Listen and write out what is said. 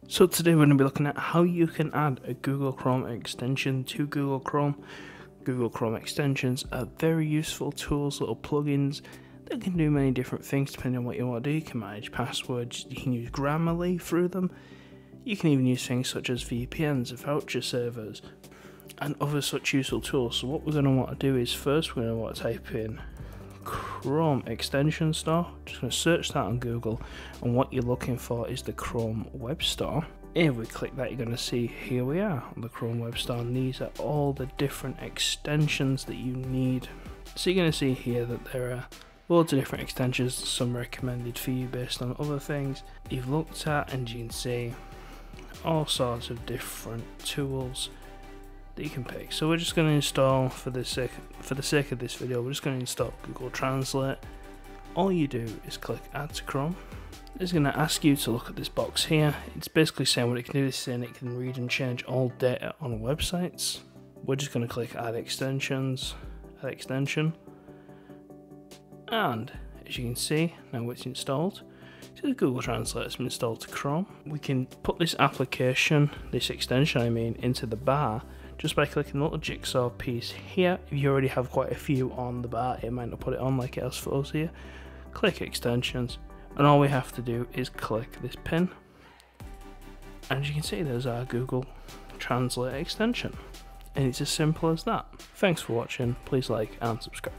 So today we're going to be looking at how you can add a Google Chrome extension to Google Chrome. Google Chrome extensions are very useful tools, little plugins that can do many different things depending on what you want to do. You can manage passwords, you can use Grammarly through them, you can even use things such as VPNs, voucher servers, and other such useful tools. So what we're going to want to do is first we're going to want to type in Chrome extension store. Just going to search that on Google, and what you're looking for is the Chrome Web Store. If we click that, you're going to see here we are on the Chrome Web Store, and these are all the different extensions that you need. So you're going to see here that there are loads of different extensions, some recommended for you based on other things you've looked at, and you can see all sorts of different tools that you can pick. So we're just going to install, for the sake of this video, we're just going to install Google Translate. All you do is click Add to Chrome. It's going to ask you to look at this box here. It's basically saying what it can do. It's saying it can read and change all data on websites. We're just going to click Add Extensions, Add Extension, and as you can see, now it's installed. So the Google Translate has been installed to Chrome. We can put this application, this extension I mean, into the bar just by clicking the little jigsaw piece here. If you already have quite a few on the bar, it might not put it on like it has for us here. Click extensions, and all we have to do is click this pin. And as you can see, there's our Google Translate extension. And it's as simple as that. Thanks for watching, please like and subscribe.